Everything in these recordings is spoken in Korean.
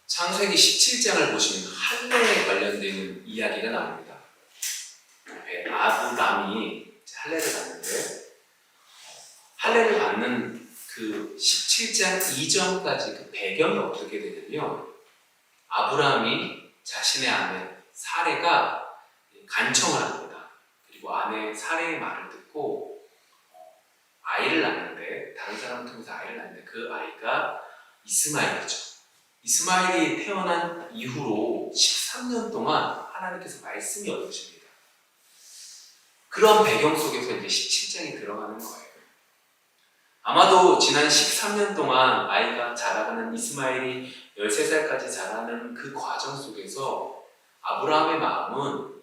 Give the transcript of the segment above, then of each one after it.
창세기 17장을 보시면 할례에 관련된 이야기가 나옵니다. 아브람이 할례를 받는데 할례를 받는 그 17장 이전까지 그 배경이 어떻게 되냐면 아브람이 자신의 아내 사레가 간청을 합니다. 그리고 아내 사레의 말을 듣고 아이를 낳는데 다른 사람을 통해서 아이를 낳는데 그 아이가 이스마엘이죠. 이스마엘이 태어난 이후로 13년 동안 하나님께서 말씀이 없으십니다. 그런 배경 속에서 이제 17장이 들어가는 거예요. 아마도 지난 13년 동안 아이가 자라가는 이스마엘이 13살까지 자라는 그 과정 속에서 아브라함의 마음은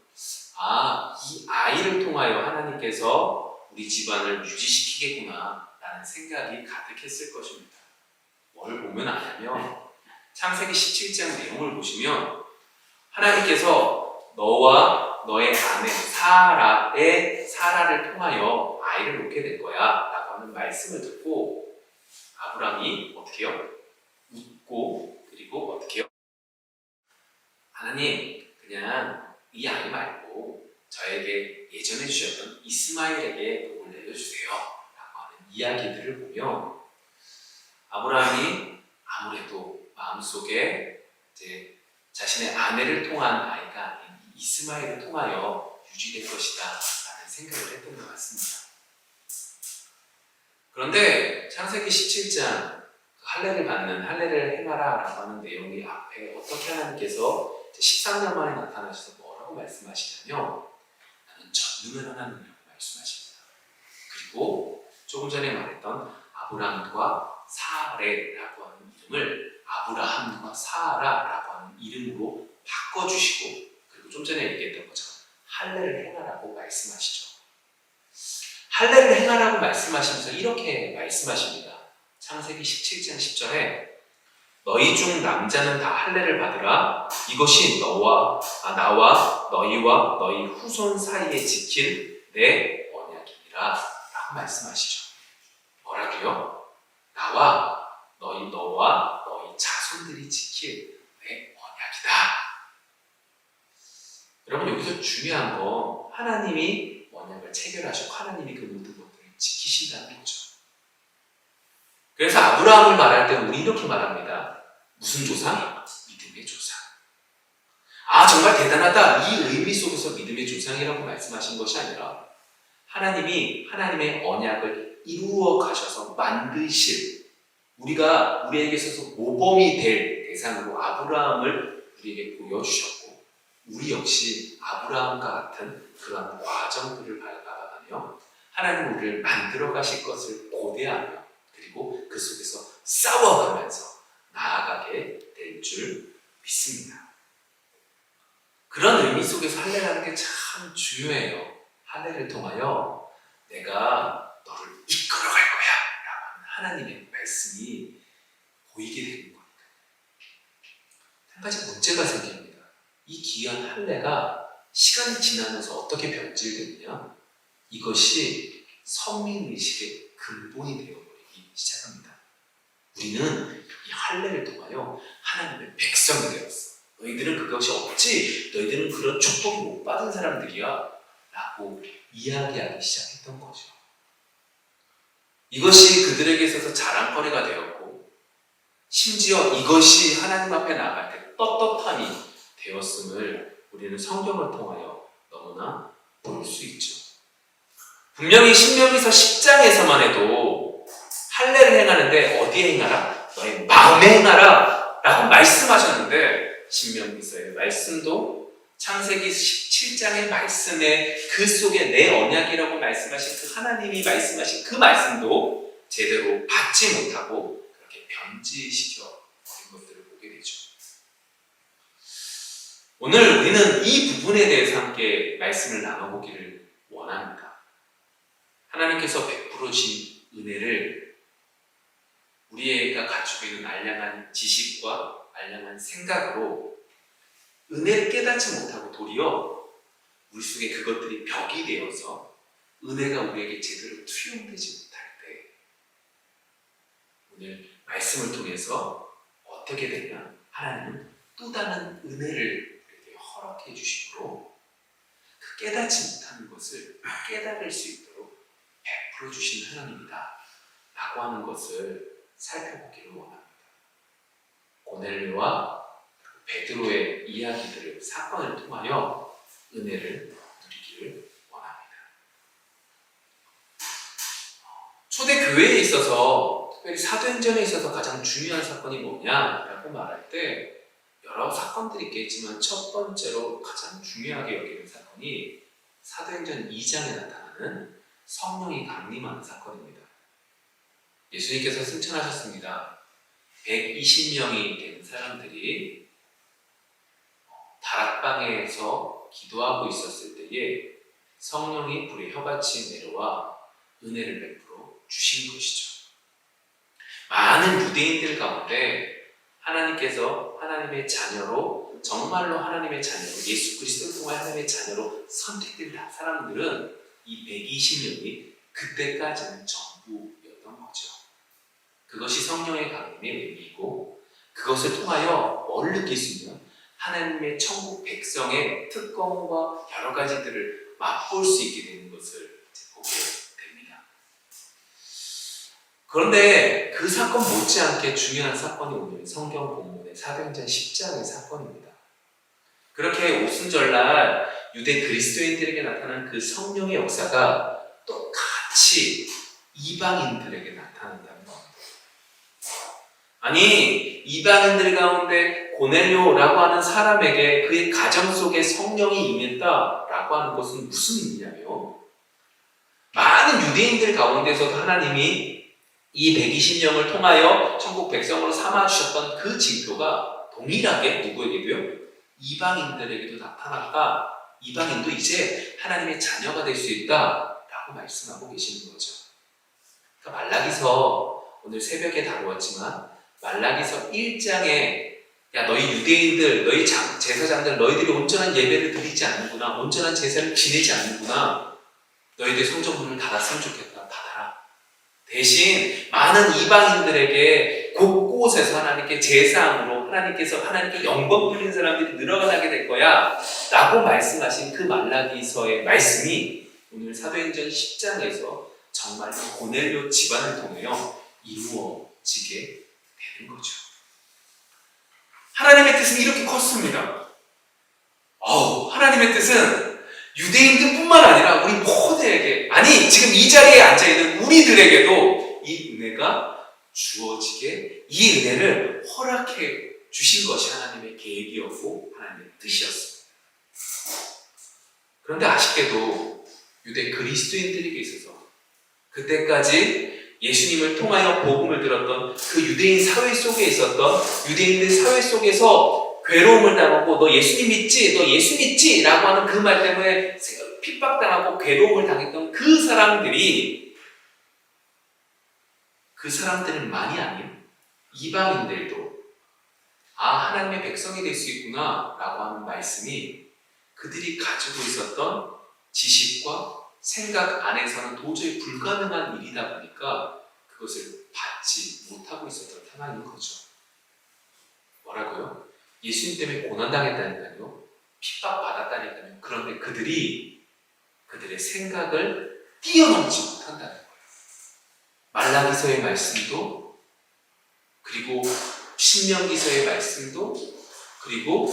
이 아이를 통하여 하나님께서 우리 집안을 유지시키겠구나 라는 생각이 가득했을 것입니다. 뭘 보면 아냐면 창세기 17장 내용을 보시면 하나님께서 너와 너의 아내 사라를 통하여 아이를 놓게 될 거야 라고 하는 말씀을 듣고 아브라함이 어떻게 해요? 웃고 그리고 어떻게 해요? 하나님 그냥 이 아이 말고 저에게 예전에 주셨던 이스마엘에게 복을 내려주세요 라고 하는 이야기들을 보면 아브라함이 아무래도 마음속에 이제 자신의 아내를 통한 아이가 아닌 이스마엘을 통하여 유지될 것이다 라는 생각을 했던 것 같습니다. 그런데 창세기 17장 할례를 받는 할례를 행하라 라고 하는 내용이 앞에 어떻게 하나님께서 13년 만에 나타나셔서 뭐라고 말씀하시냐면 나는 전능한 하나님이라고 말씀하십니다. 그리고 조금 전에 말했던 아브람과 사레라고 하는 이름을 아브라함과 사라라고 하는 이름으로 바꿔주시고 그리고 좀 전에 얘기했던 것처럼 할례를 행하라고 말씀하시죠. 할례를 행하라고 말씀하시면서 이렇게 말씀하십니다. 창세기 17장 10절에 너희 중 남자는 다 할례를 받으라. 이것이 나와 너희와 너희 후손 사이에 지킬 내 언약이니라 라고 말씀하시죠. 뭐라고요? 너와 너희 자손들이 지킬 내 언약이다. 여러분 여기서 중요한 건 하나님이 언약을 체결하시고 하나님이 그 모든 것들을 지키신다는 거죠. 그래서 아브라함을 말할 때 우리 이렇게 말합니다. 무슨 조상? 믿음의 조상. 정말 대단하다. 이 의미 속에서 믿음의 조상이라고 말씀하신 것이 아니라 하나님이 하나님의 언약을 이루어 가셔서 만드실 우리에게 있어서 모범이 될 대상으로 아브라함을 우리에게 보여주셨고 우리 역시 아브라함과 같은 그러한 과정들을 밟아가며 하나님 우리를 만들어 가실 것을 고대하며 그리고 그 속에서 싸워가면서 나아가게 될 줄 믿습니다. 그런 의미 속에서 할례라는 게 참 중요해요. 할례를 통하여 내가 너를 이끌어갈 거야 라고 하는 하나님의 말씀이 보이게 되는 겁니다. 한 가지 문제가 생깁니다. 이 귀한 할례가 시간이 지나면서 어떻게 변질되느냐? 이것이 선민의식의 근본이 되어버리기 시작합니다. 우리는 이 할례를 통하여 하나님의 백성이 되었어. 너희들은 그것이 없지. 너희들은 그런 축복을 못 받은 사람들이야. 라고 이야기하기 시작했던 거죠. 이것이 그들에게 있어서 자랑거리가 되었고 심지어 이것이 하나님 앞에 나갈 때 떳떳함이 되었음을 우리는 성경을 통하여 너무나 볼 수 있죠. 분명히 신명기서 10장에서만 해도 할례를 행하는데 어디에 행하라? 너의 마음에 행하라 라고 말씀하셨는데 신명기서의 말씀도 창세기 17장의 말씀에 그 속에 내 언약이라고 말씀하신 그 하나님이 말씀하신 그 말씀도 제대로 받지 못하고 그렇게 변질시켜 버린 것들을 보게 되죠. 오늘 우리는 이 부분에 대해서 함께 말씀을 나눠보기를 원합니다. 하나님께서 베풀어 주신 은혜를 우리가 가지고 있는 알량한 지식과 알량한 생각으로 은혜를 깨닫지 못하고 도리어 우리 속에 그것들이 벽이 되어서 은혜가 우리에게 제대로 투영되지 못할 때 오늘 말씀을 통해서 어떻게 되냐? 하나님은 또 다른 은혜를 이렇게 허락해 주심으로 그 깨닫지 못하는 것을 깨달을 수 있도록 베풀어 주시는 하나님이다 라고 하는 것을 살펴보기를 원합니다. 고넬료와 베드로의 이야기들을, 사건을 통하여 은혜를 누리기를 원합니다. 초대 교회에 있어서, 특별히 사도행전에 있어서 가장 중요한 사건이 뭐냐라고 말할 때 여러 사건들이 있겠지만 첫 번째로 가장 중요하게 여기는 사건이 사도행전 2장에 나타나는 성령이 강림하는 사건입니다. 예수님께서 승천하셨습니다. 120명이 된 사람들이 다락방에서 기도하고 있었을 때에 성령이 불의 혀같이 내려와 은혜를 베풀어 주신 것이죠. 많은 유대인들 가운데 하나님께서 하나님의 자녀로, 정말로 하나님의 자녀로, 예수 그리스도를 통해 하나님의 자녀로 선택된 사람들은 이 120명이 그때까지는 전부였던 거죠. 그것이 성령의 강림의 의미이고, 그것을 통하여 뭘 느낄 수 있는, 하나님의 천국 백성의 특권과 여러 가지들을 맛볼 수 있게 되는 것을 보게 됩니다. 그런데 그 사건 못지않게 중요한 사건이 오늘 성경 본문의 사도행전 10장의 사건입니다. 그렇게 오순절날 유대 그리스도인들에게 나타난 그 성령의 역사가 똑같이 이방인들에게 나타난다는 겁니다. 아니, 이방인들 가운데 고넬료라고 하는 사람에게 그의 가정 속에 성령이 임했다라고 하는 것은 무슨 의미냐면, 많은 유대인들 가운데서도 하나님이 이 120명을 통하여 천국 백성으로 삼아주셨던 그 징표가 동일하게 누구에게도요? 이방인들에게도 나타났다. 이방인도 이제 하나님의 자녀가 될 수 있다라고 말씀하고 계시는 거죠. 그러니까 말라기서 오늘 새벽에 다루었지만 말라기서 1장에 야, 너희 유대인들, 너희 제사장들, 너희들이 온전한 예배를 드리지 않는구나, 온전한 제사를 지내지 않는구나, 너희들 성전문을 닫았으면 좋겠다. 닫아라. 대신 많은 이방인들에게 곳곳에서 하나님께 제사함으로 하나님께서 하나님께 영광 돌리는 사람들이 늘어나게 될 거야 라고 말씀하신 그 말라기서의 말씀이 오늘 사도행전 10장에서 정말 고넬료 집안을 통하여 이루어지게 되는 거죠. 하나님의 뜻은 이렇게 컸습니다. 하나님의 뜻은 유대인들뿐만 아니라 우리 모두에게, 아니 지금 이 자리에 앉아있는 우리들에게도 이 은혜가 주어지게, 이 은혜를 허락해 주신 것이 하나님의 계획이었고 하나님의 뜻이었습니다. 그런데 아쉽게도 유대 그리스도인들에게 있어서 그때까지 예수님을 통하여 복음을 들었던 그 유대인 사회 속에 있었던, 유대인들 사회 속에서 괴로움을 당하고 너 예수님 믿지? 너 예수 믿지? 라고 하는 그 말 때문에 핍박당하고 괴로움을 당했던 그 사람들만이 아닌 이방인들도 하나님의 백성이 될 수 있구나 라고 하는 말씀이 그들이 가지고 있었던 지식과 생각 안에서는 도저히 불가능한 일이다 보니까 그것을 받지 못하고 있었던 상황인 거죠. 뭐라고요? 예수님 때문에 고난당했다니까요. 핍박받았다니까요. 그런데 그들이 그들의 생각을 뛰어넘지 못한다는 거예요. 말라기서의 말씀도, 그리고 신명기서의 말씀도, 그리고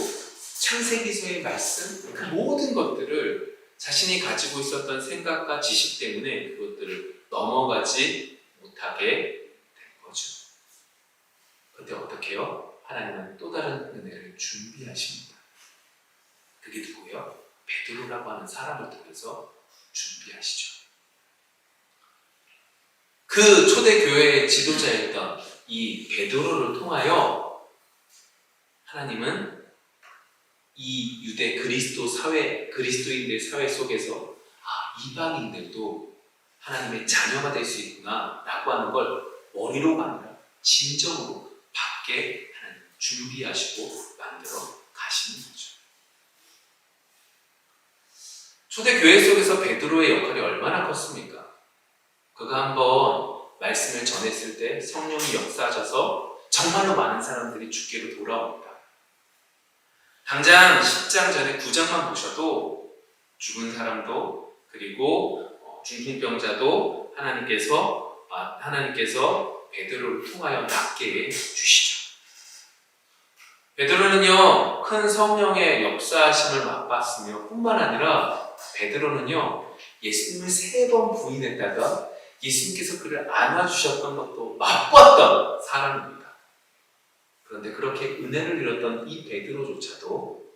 창세기서의 말씀, 그 모든 것들을 자신이 가지고 있었던 생각과 지식 때문에 그것들을 넘어가지 못하게 된 거죠. 그런데 어떻게 해요? 하나님은 또 다른 은혜를 준비하십니다. 그게 누구예요? 베드로라고 하는 사람을 통해서 준비하시죠. 그 초대교회의 지도자였던 이 베드로를 통하여 하나님은 이 유대 그리스도인들 사회 속에서 이방인들도 하나님의 자녀가 될 수 있구나 라고 하는 걸 머리로가 아니라 진정으로 받게 하나님 준비하시고 만들어 가시는 거죠. 초대교회 속에서 베드로의 역할이 얼마나 컸습니까? 그가 한번 말씀을 전했을 때 성령이 역사하셔서 정말로 많은 사람들이 주께로 돌아옵니다. 당장 10장 전에 9장만 보셔도 죽은 사람도 그리고 중풍병자도 하나님께서 베드로를 통하여 낫게 해주시죠. 베드로는요, 큰 성령의 역사하심을 맛봤으며 뿐만 아니라 베드로는요, 예수님을 3번 부인했다가 예수님께서 그를 안아주셨던 것도 맛봤던 사람입니다. 그런데 그렇게 은혜를 잃었던 이 베드로조차도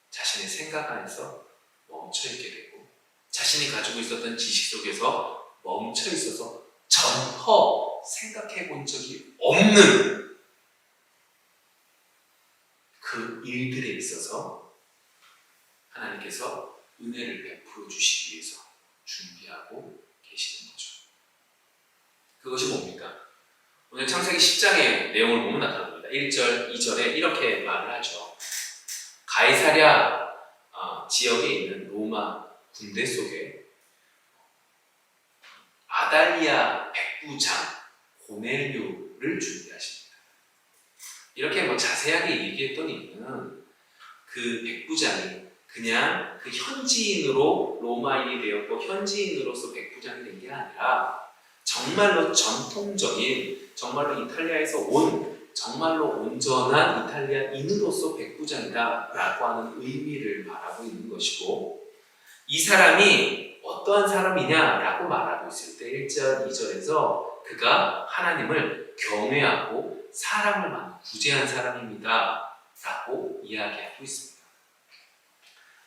자신의 생각 안에서 멈춰있게 되고 자신이 가지고 있었던 지식 속에서 멈춰있어서 전혀 생각해 본 적이 없는 그 일들에 있어서 하나님께서 은혜를 베풀어 주시기 위해서 준비하고 계시는 거죠. 그것이 뭡니까? 오늘 창세기 10장의 내용을 보면 나타납니다. 1절, 2절에 이렇게 말을 하죠. 가이사랴 지역에 있는 로마 군대 속에 아달리아 백부장 고넬료를 준비하십니다. 이렇게 자세하게 얘기했던 이유는 그 백부장이 그냥 그 현지인으로 로마인이 되었고 현지인으로서 백부장이 된 게 아니라 정말로 전통적인, 정말로 이탈리아에서 온 정말로 온전한 이탈리아인으로서 백부장이다 라고 하는 의미를 말하고 있는 것이고, 이 사람이 어떠한 사람이냐라고 말하고 있을 때 1절, 2절에서 그가 하나님을 경외하고 사람을 많이 구제한 사람입니다 라고 이야기하고 있습니다.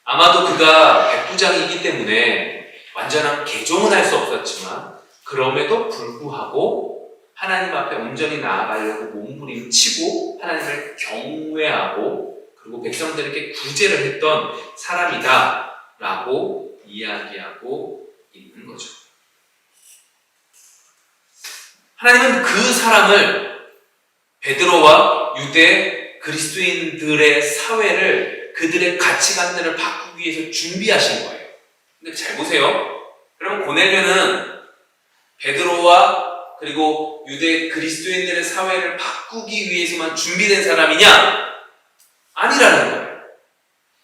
아마도 그가 백부장이기 때문에 완전한 개종은 할 수 없었지만 그럼에도 불구하고 하나님 앞에 온전히 나아가려고 몸부림치고 하나님을 경외하고 그리고 백성들에게 구제를 했던 사람이다 라고 이야기하고 있는 거죠. 하나님은 그 사람을 베드로와 유대 그리스도인들의 사회를 그들의 가치관들을 바꾸기 위해서 준비하신 거예요. 근데 잘 보세요. 그럼 고넬료는 베드로와 그리고 유대 그리스도인들의 사회를 바꾸기 위해서만 준비된 사람이냐? 아니라는 거예요.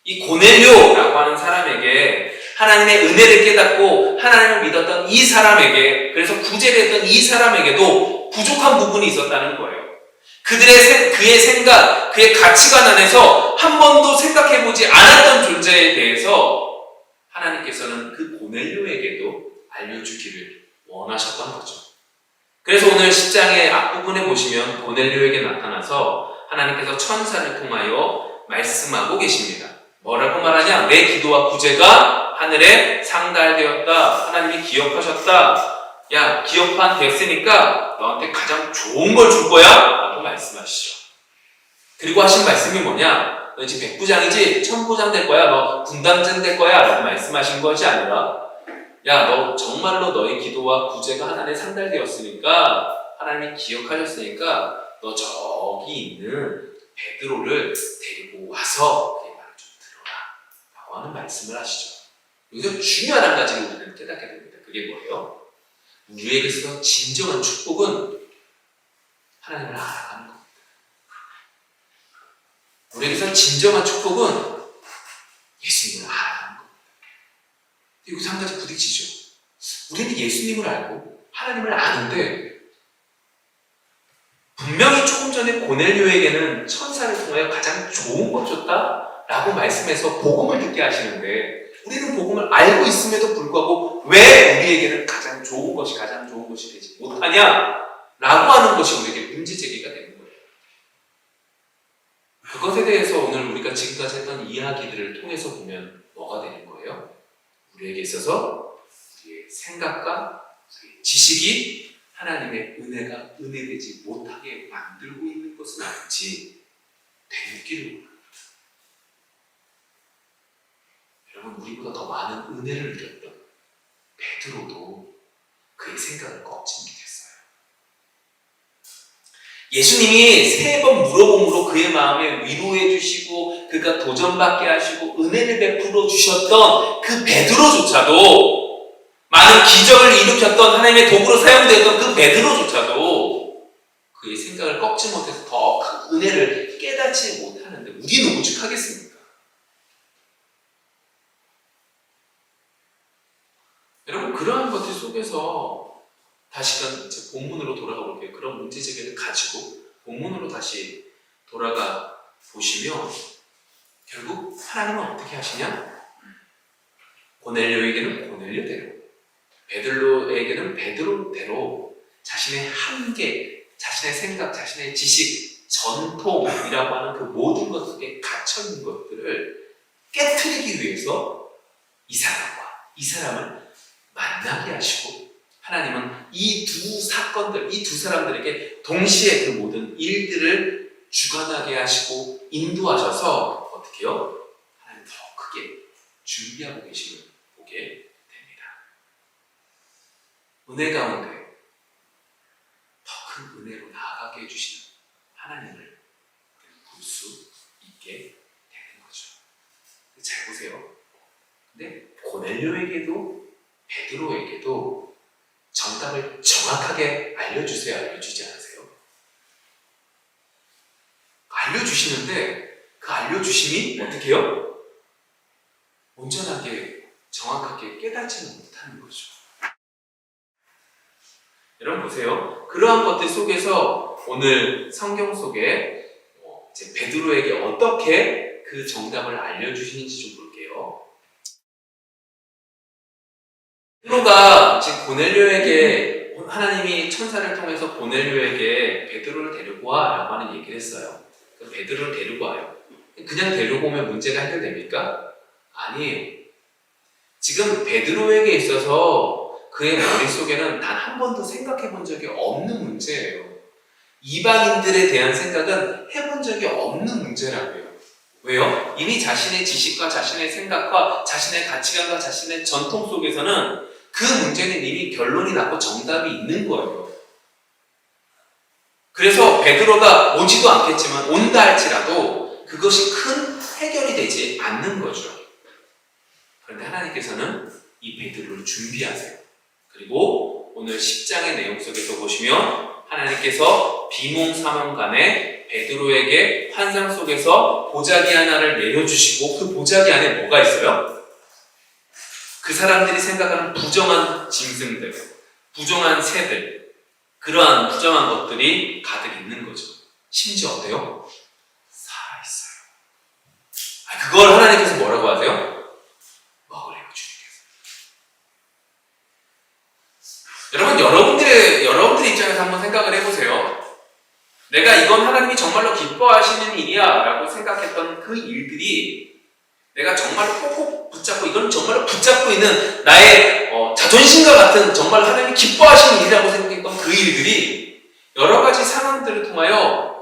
이 고넬료라고 하는 사람에게 하나님의 은혜를 깨닫고 하나님을 믿었던 이 사람에게, 그래서 구제됐던 이 사람에게도 부족한 부분이 있었다는 거예요. 그의 생각, 그의 가치관 안에서 한 번도 생각해보지 않았던 존재에 대해서 하나님께서는 그 고넬료에게도 알려주기를 원하셨던 거죠. 그래서 오늘 10장의 앞부분에 보시면 고넬료에게 나타나서 하나님께서 천사를 통하여 말씀하고 계십니다. 뭐라고 말하냐? 내 기도와 구제가 하늘에 상달되었다. 하나님이 기억하셨다. 야, 기억판 됐으니까 너한테 가장 좋은 걸 줄 거야 라고 말씀하시죠. 그리고 하신 말씀이 뭐냐? 너 지금 백부장이지? 천부장 될 거야? 너 군단장 될 거야? 라고 말씀하신 것이 아니라, 야, 너 정말로 너의 기도와 구제가 하나님에 상달되었으니까, 하나님이 기억하셨으니까 너 저기 있는 베드로를 데리고 와서 그의 말을 좀 들어라 라고 하는 말씀을 하시죠. 여기서 중요한 한 가지를 우리는 깨닫게 됩니다. 그게 뭐예요? 우리에게서 진정한 축복은 하나님을 알아가는 겁니다. 우리에게서 진정한 축복은 예수님을 알아가는 겁니다. 여기서 한 가지 부딪히죠. 우리는 예수님을 알고 하나님을 아는데 분명히 조금 전에 고넬료에게는 천사를 통하여 가장 좋은 것 줬다 라고 말씀해서 복음을 듣게 하시는데, 우리는 복음을 알고 있음에도 불구하고 왜 우리에게는 가장 좋은 것이 되지 못하냐 라고 하는 것이 우리에게 문제 제기가 되는 거예요. 그것에 대해서 오늘 우리가 지금까지 했던 이야기들을 통해서 보면 뭐가 되는 거예요? 우리에게 있어서 우리의 생각과 우리의 지식이 하나님의 은혜가 은혜되지 못하게 만들고 있는 것은 아닌지 되묻기를 원합니다. 여러분, 우리보다 더 많은 은혜를 누렸던 베드로도 그의 생각을 꺾지 못했어요. 예수님이 3번 물어봄으로 그의 마음에 위로해 주시고 그가 도전받게 하시고 은혜를 베풀어 주셨던 그 베드로조차도, 많은 기적을 일으켰던 하나님의 도구로 사용되었던 그 베드로조차도 그의 생각을 꺾지 못해서 더 큰 은혜를 깨닫지 못하는데 우리는 오죽하겠습니까? 여러분, 그러한 것들 속에서 다시금 제 본문으로 돌아가 볼게요. 그런 문제제기를 가지고 본문으로 다시 돌아가 보시면 결국 하나님은 어떻게 하시냐? 고넬료에게는 고넬료대로, 베드로에게는 베드로대로 자신의 한계, 자신의 생각, 자신의 지식, 전통이라고 하는 그 모든 것 속에 갇혀있는 것들을 깨트리기 위해서 이 사람을 만나게 하시고, 하나님은 이 두 사건들, 이 두 사람들에게 동시에 그 모든 일들을 주관하게 하시고 인도하셔서 어떻게 해요? 하나님 더 크게 준비하고 계심을 보게 됩니다. 은혜 가운데 더 큰 은혜로 나아가게 해주시는 하나님을 볼 수 있게 되는 거죠. 잘 보세요. 근데 고넬료에게도 베드로에게도 정답을 정확하게 알려주세요? 알려주지 않으세요? 알려주시는데 그 알려주심이 어떻게 해요? 온전하게 정확하게 깨닫지는 못하는 거죠. 여러분 보세요. 그러한 것들 속에서 오늘 성경 속에 이제 베드로에게 어떻게 그 정답을 알려주시는지 좀 볼게요. 베드로가 지금 고넬료에게, 하나님이 천사를 통해서 고넬료에게 베드로를 데리고 와 라고 하는 얘기를 했어요. 베드로를 데리고 와요. 그냥 데리고 오면 문제가 해결됩니까? 아니에요. 지금 베드로에게 있어서 그의 머릿속에는 단 한 번도 생각해 본 적이 없는 문제예요. 이방인들에 대한 생각은 해본 적이 없는 문제라고요. 왜요? 이미 자신의 지식과 자신의 생각과 자신의 가치관과 자신의 전통 속에서는 그 문제는 이미 결론이 났고 정답이 있는 거예요. 그래서 베드로가 오지도 않겠지만 온다 할지라도 그것이 큰 해결이 되지 않는 거죠. 그런데 하나님께서는 이 베드로를 준비하세요. 그리고 오늘 10장의 내용 속에서 보시면 하나님께서 비몽사몽간에 베드로에게 환상 속에서 보자기 하나를 내려주시고 그 보자기 안에 뭐가 있어요? 그 사람들이 생각하는 부정한 짐승들, 부정한 새들, 그러한 부정한 것들이 가득 있는 거죠. 심지어 어때요? 살아있어요. 그걸 하나님께서 뭐라고 하세요? 먹으래요, 주님께서. 여러분, 여러분들의 입장에서 한번 생각을 해보세요. 내가 이건 하나님이 정말로 기뻐하시는 일이야 라고 생각했던 그 일들이 내가 정말로 꼭꼭 붙잡고, 이건 정말로 붙잡고 있는 나의 자존심과 같은 정말 하나님이 기뻐하시는 일이라고 생각했던 그 일들이 여러 가지 상황들을 통하여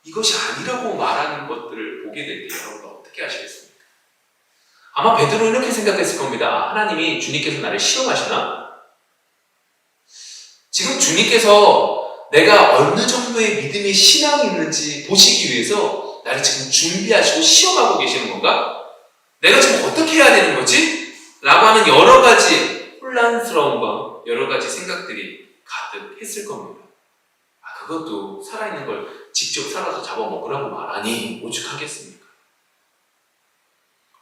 이것이 아니라고 말하는 것들을 보게 될 때 여러분 어떻게 하시겠습니까? 아마 베드로는 이렇게 생각했을 겁니다. 하나님이, 주님께서 나를 시험하시나? 지금 주님께서 내가 어느 정도의 믿음의 신앙이 있는지 보시기 위해서 나를 지금 준비하시고 시험하고 계시는 건가? 내가 지금 어떻게 해야 되는 거지? 라고 하는 여러 가지 혼란스러움과 여러 가지 생각들이 가득했을 겁니다. 그것도 살아있는 걸 직접 살아서 잡아먹으라고 말하니 오죽하겠습니까?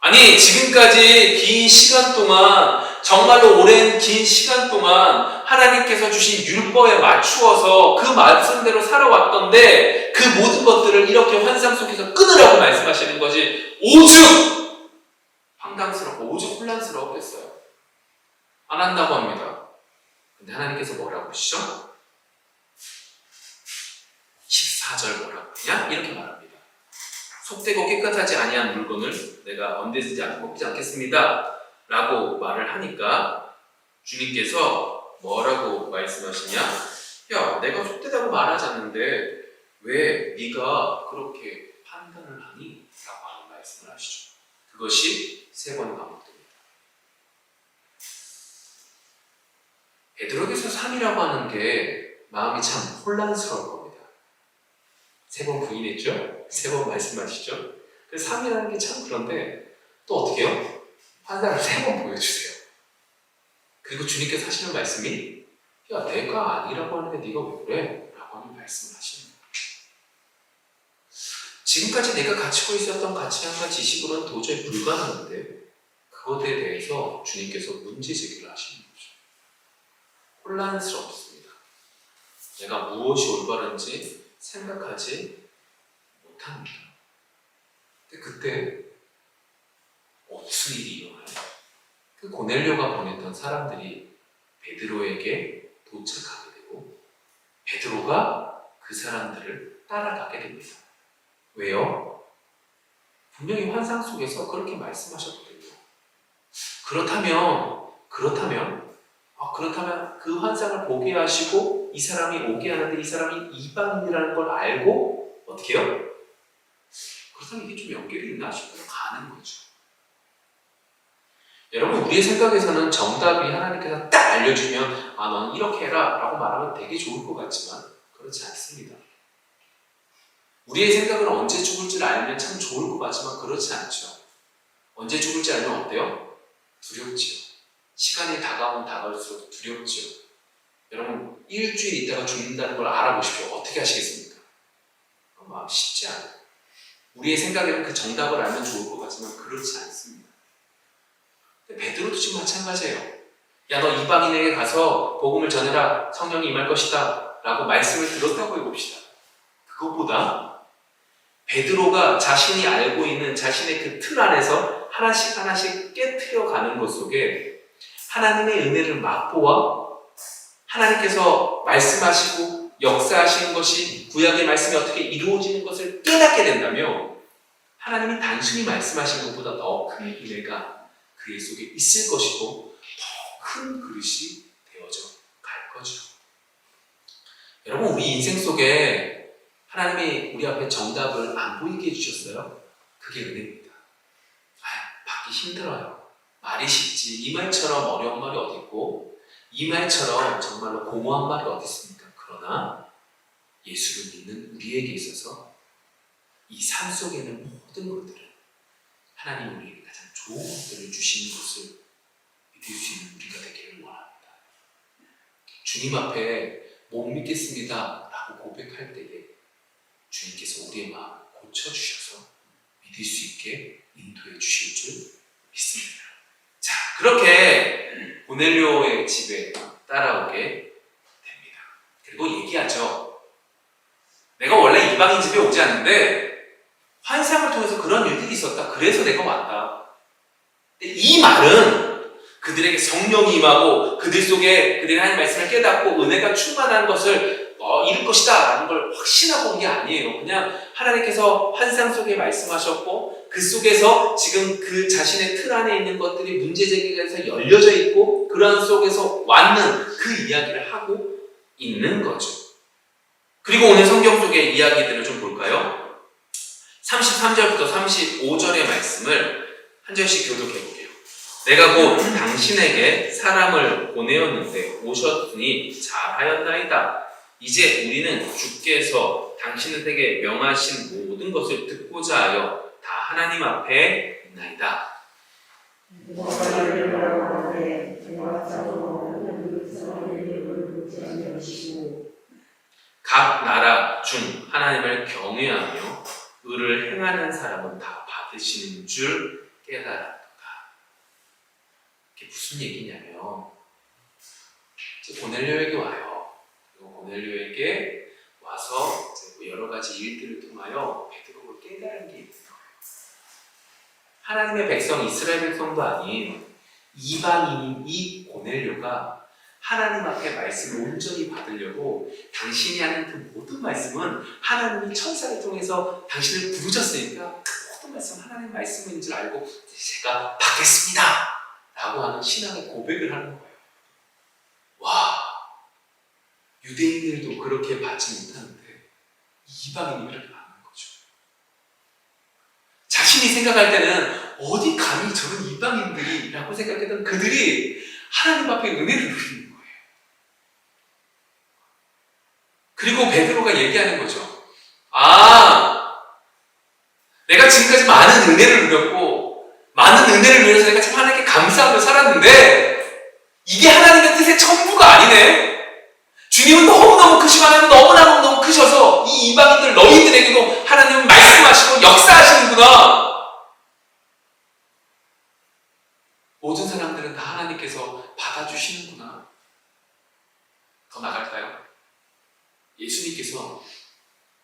아니, 지금까지 긴 시간 동안, 정말로 오랜 긴 시간 동안 하나님께서 주신 율법에 맞추어서 그 말씀대로 살아왔던데 그 모든 것들을 이렇게 환상 속에서 끊으라고 말씀하시는 것이 오죽 황당스럽고 오죽 혼란스러웠겠어요. 안 한다고 합니다. 근데 하나님께서 뭐라고 하시죠? 14절 뭐라고 하냐? 이렇게 말합니다. 속되고 깨끗하지 아니한 물건을 내가 언제든지 먹지 않겠습니다 라고 말을 하니까 주님께서 뭐라고 말씀하시냐? 야, 내가 속되다고 말하지 않는데 왜 네가 그렇게 판단을 하니? 라고 하는 말씀을 하시죠. 그것이 3번 반복됩니다. 베드로에게서 3이라고 하는 게 마음이 참 혼란스러울 겁니다. 3번 부인했죠? 3번 말씀하시죠? 그래서 3이라는 게 참 그런데 또 어떻게 해요? 환상을 3번 보여주세요. 그리고 주님께서 하시는 말씀이 야, 내가 아니라고 하는데 네가 왜 그래? 라고 하는 말씀을 하시는 거예요. 지금까지 내가 가지고 있었던 가치관과 지식으로는 도저히 불가능한데 그것에 대해서 주님께서 문제 제기를 하시는 거죠. 혼란스럽습니다. 내가 무엇이 올바른지 생각하지 못합니다. 근데 그때 무슨 일이 일어나요? 그 고넬료가 보냈던 사람들이 베드로에게 도착하게 되고 베드로가 그 사람들을 따라가게 됩니다. 왜요? 분명히 환상 속에서 그렇게 말씀하셨거든요. 그렇다면 그 환상을 보게 하시고 이 사람이 오게 하는데 이 사람이 이방인이라는 걸 알고 어떻게 해요? 그렇다면 이게 좀 연결이 있나 싶어서 가는 거죠. 여러분, 우리의 생각에서는 정답이 하나님께서 딱 알려주면 너는 이렇게 해라 라고 말하면 되게 좋을 것 같지만 그렇지 않습니다. 우리의 생각은 언제 죽을지를 알면 참 좋을 것 같지만 그렇지 않죠. 언제 죽을지 알면 어때요? 두렵지요. 시간이 다가갈수록 두렵지요. 여러분, 일주일 있다가 죽는다는 걸 알아보십시오. 어떻게 하시겠습니까? 쉽지 않아요. 우리의 생각에는 그 정답을 알면 좋을 것 같지만 그렇지 않습니다. 베드로도 지금 마찬가지예요. 야, 너 이방인에게 가서 복음을 전해라. 성령이 임할 것이다. 라고 말씀을 들었다고 해봅시다. 그것보다 베드로가 자신이 알고 있는 자신의 그 틀 안에서 하나씩 깨트려가는 것 속에 하나님의 은혜를 맛보아 하나님께서 말씀하시고 역사하시는 것이 구약의 말씀이 어떻게 이루어지는 것을 깨닫게 된다면 하나님이 단순히 말씀하신 것보다 더 큰 은혜가 그의 속에 있을 것이고 더 큰 그릇이 되어져 갈 거죠. 여러분, 우리 인생 속에 하나님이 우리 앞에 정답을 안 보이게 해주셨어요? 그게 은혜입니다. 받기 힘들어요. 말이 쉽지. 이 말처럼 어려운 말이 어디 있고 이 말처럼 정말로 공허한 말이 어디 있습니까? 그러나 예수를 믿는 우리에게 있어서 이 삶 속에 있는 모든 것들은 하나님 우리에게 가장 좋은 것들을 주시는 것을 믿을 수 있는 우리가 되기를 원합니다. 주님 앞에 못 믿겠습니다 라고 고백할 때에 주님께서 우리의 마음을 고쳐주셔서 믿을 수 있게 인도해 주실 줄 믿습니다. 자, 그렇게 고넬료의 집에 따라오게 됩니다. 그리고 얘기하죠. 내가 원래 이방인 집에 오지 않는데 환상을 통해서 그런 일들이 있었다. 그래서 내가 왔다. 이 말은 그들에게 성령이 임하고 그들 속에 그들의 하나님 말씀을 깨닫고 은혜가 충만한 것을 이룰 것이다 라는 걸 확신하고 온 게 아니에요. 그냥 하나님께서 환상 속에 말씀하셨고 그 속에서 지금 그 자신의 틀 안에 있는 것들이 문제 제기가 돼서 열려져 있고 그런 속에서 왔는 그 이야기를 하고 있는 거죠. 그리고 오늘 성경 속의 이야기들을 좀 볼까요? 33절부터 35절의 말씀을 한 절씩 교독해 볼게요. 내가 곧 당신에게 사람을 보내었는데 오셨으니 잘하였나이다. 이제 우리는 주께서 당신에게 명하신 모든 것을 듣고자 하여 다 하나님 앞에 있나이다. 각 나라 중 하나님을 경외하며 의를 행하는 사람은 다 받으시는 줄 깨달았다. 이게 무슨 얘기냐면 고넬료에게 와요. 그리고 고넬료에게 와서 여러 가지 일들을 통하여 베드로를 깨달은 게 있는 거예요. 하나님의 백성, 이스라엘 백성도 아닌 이방인인 이 고넬료가 하나님 앞에 말씀을 온전히 받으려고 당신이 하는 그 모든 말씀은 하나님이 천사를 통해서 당신을 부르셨으니까 그 모든 말씀은 하나님의 말씀인 줄 알고 제가 받겠습니다 라고 하는 신앙의 고백을 하는 거예요. 와, 유대인들도 그렇게 받지 못하는데 이방인이 그렇게 받는 거죠. 자신이 생각할 때는 어디 감히 저런 이방인들이 라고 생각했던 그들이 하나님 앞에 은혜를 누리는 거예요. 그리고 베드로가 얘기하는 거죠. 내가 지금까지 많은 은혜를 누렸고 많은 은혜를 누려서 내가 참 하나님께 감사하며 살았는데 이게 하나님의 뜻의 전부가 아니네. 주님은 너무너무 크시고 하나님은 너무너무 크셔서 이 이방인들 너희들에게도 하나님은 말씀하시고 역사하시는구나. 모든 사람들은 다 하나님께서 받아주시는구나. 더 나갈까요? 예수님께서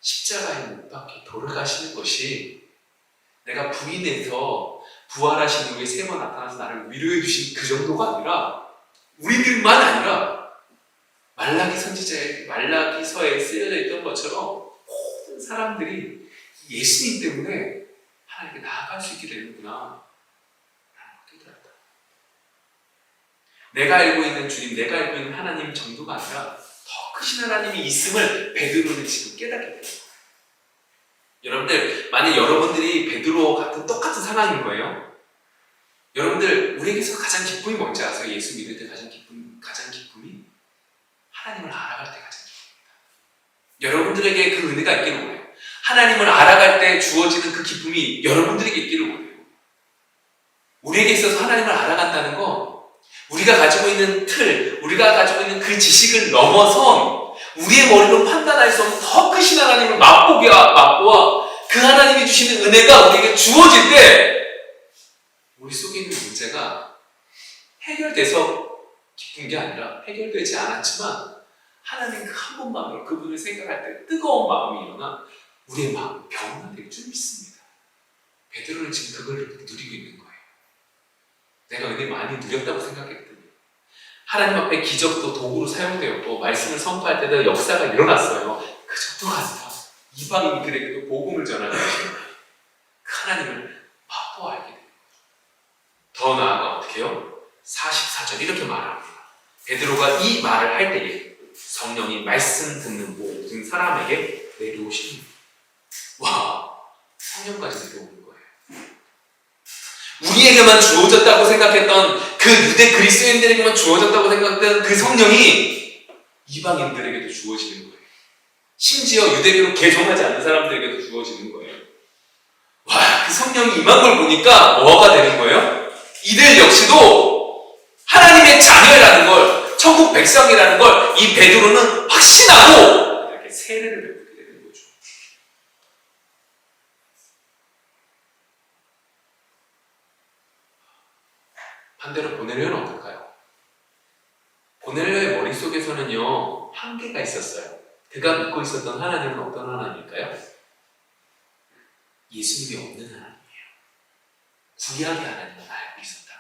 십자가에 못 박혀 돌아가시는 것이 내가 부인해서 부활하신 후에 3번 나타나서 나를 위로해 주신 그 정도가 아니라 우리들만 아니라 말라기서에 쓰여져 있던 것처럼 모든 사람들이 예수님 때문에 하나님께 나아갈 수 있게 되는구나 라는 걸 깨달았다. 내가 알고 있는 주님, 내가 알고 있는 하나님 정도가 아니라 더 크신 하나님이 있음을 베드로는 지금 깨닫게 됩니다. 여러분들, 만약 여러분들이 베드로 같은 똑같은 상황인 거예요. 여러분들, 우리에게서 가장 기쁨이 뭔지 아세요? 예수 믿을 때 가장 기쁨이 하나님을 알아갈 때 가장 기쁨입니다. 여러분들에게 그 은혜가 있기를 원해요. 하나님을 알아갈 때 주어지는 그 기쁨이 여러분들에게 있기를 원해요. 우리에게 있어서 하나님을 알아간다는 건 우리가 가지고 있는 틀, 우리가 가지고 있는 그 지식을 넘어선 우리의 머리로 판단할 수 없는 더 크신 하나님을 맛보아 그 하나님이 주시는 은혜가 우리에게 주어질 때 우리 속에 있는 문제가 해결돼서 기쁜 게 아니라 해결되지 않았지만 하나님 그 한 분만으로 그분을 생각할 때 뜨거운 마음이 일어나 우리의 마음이 변화될 줄 믿습니다. 베드로는 지금 그걸 누리고 있는 거예요. 내가 은혜 많이 누렸다고 생각했더니 하나님 앞에 기적도 도구로 사용되었고 말씀을 선포할 때도 역사가 일어났어요. 그 정도가 아니라 이방인들에게도 복음을 전하는 그 하나님을 맛보아 알게 됩니다. 더 나아가 어떻게 해요? 44절 이렇게 말합니다. 베드로가 이 말을 할 때에 성령이 말씀 듣는 모든 사람에게 내려오십니다. 와, 성령까지 내려오는 거예요. 우리에게만 주어졌다고 생각했던 그 유대 그리스도인들에게만 주어졌다고 생각했던 그 성령이 이방인들에게도 주어지는 거예요. 심지어 유대교로 개종하지 않는 사람들에게도 주어지는 거예요. 와, 그 성령이 임한 걸 보니까 뭐가 되는 거예요? 이들 역시도 하나님의 자녀라는 걸, 천국 백성이라는 걸 이 베드로는 확신하고 이렇게 세례를 베풀게 되는 거죠. 반대로 고넬료는 어떨까요? 고넬료의 머릿속에서는요 한계가 있었어요. 그가 믿고 있었던 하나님은 어떤 하나님일까요? 예수님이 없는 하나님이에요. 구약의 하나님은 알고 있었다.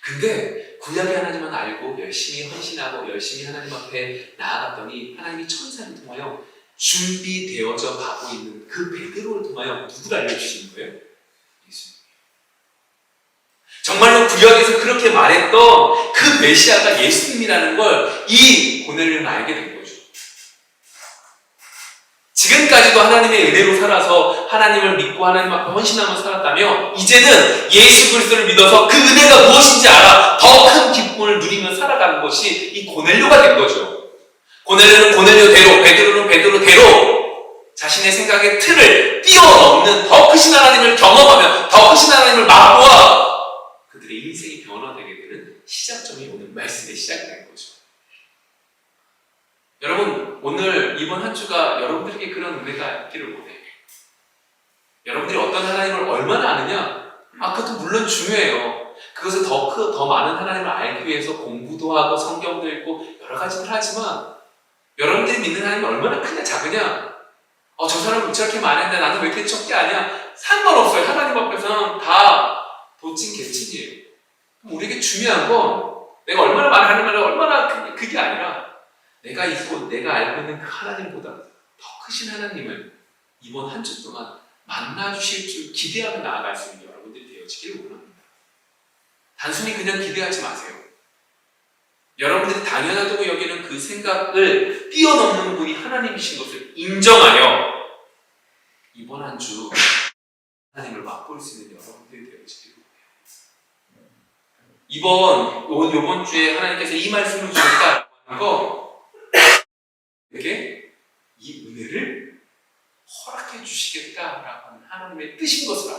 근데 구약의 하나님은 알고 열심히 헌신하고 열심히 하나님 앞에 나아갔더니 하나님이 천사를 통하여 준비되어져 가고 있는 그 베드로를 통하여 누구를 알려주시는 거예요? 예수님. 정말로 구약에서 그렇게 말했던 그 메시아가 예수님이라는 걸 이 고넬료는 알게 된 거죠. 지금까지도 하나님의 은혜로 살아서 하나님을 믿고 하나님 앞에 헌신하며 살았다며 이제는 예수 그리스도를 믿어서 그 은혜가 무엇인지 알아 더 큰 기쁨을 누리며 살아가는 것이 이 고넬료가 된 거죠. 고넬료는 고넬료대로, 베드로는 베드로대로 자신의 생각의 틀을 뛰어넘는 더 크신 하나님을 경험하며 더 크신 하나님을 맛보아 그들의 인생이 변화되게 되는 시작점이 오늘 말씀의 시작이 된 거죠. 여러분, 오늘 이번 한 주가 여러분들에게 그런 은혜가 있기를 원해요. 여러분들이 어떤 하나님을 얼마나 아느냐? 그것도 물론 중요해요. 그것을 더 많은 하나님을 알기 위해서 공부도 하고 성경도 읽고 여러 가지를 하지만 여러분들이 믿는 하나님이 얼마나 크냐 작으냐? 저 사람은 저렇게 많이 했는데 나는 왜 이렇게 적게 하냐? 상관없어요. 하나님 앞에서는 다 도찐 개찐이에요. 우리에게 중요한 건 내가 얼마나 많이 하는 말이 얼마나 그게 아니라 내가 알고 있는 그 하나님보다 더 크신 하나님을 이번 한 주 동안 만나주실 줄 기대하며 나아갈 수 있는 여러분들이 되어지기를 원합니다. 단순히 그냥 기대하지 마세요. 여러분들이 당연하다고 여기는 그 생각을 뛰어넘는 분이 하나님이신 것을 인정하여 이번 한 주 하나님을 맛볼 수 있는 여러분들이 되어지기를 원해요. 이번 주에 하나님께서 이 말씀을 주셨다 하는 거 이렇게 이 은혜를 허락해 주시겠다라고 하는 하나님의 뜻인 것을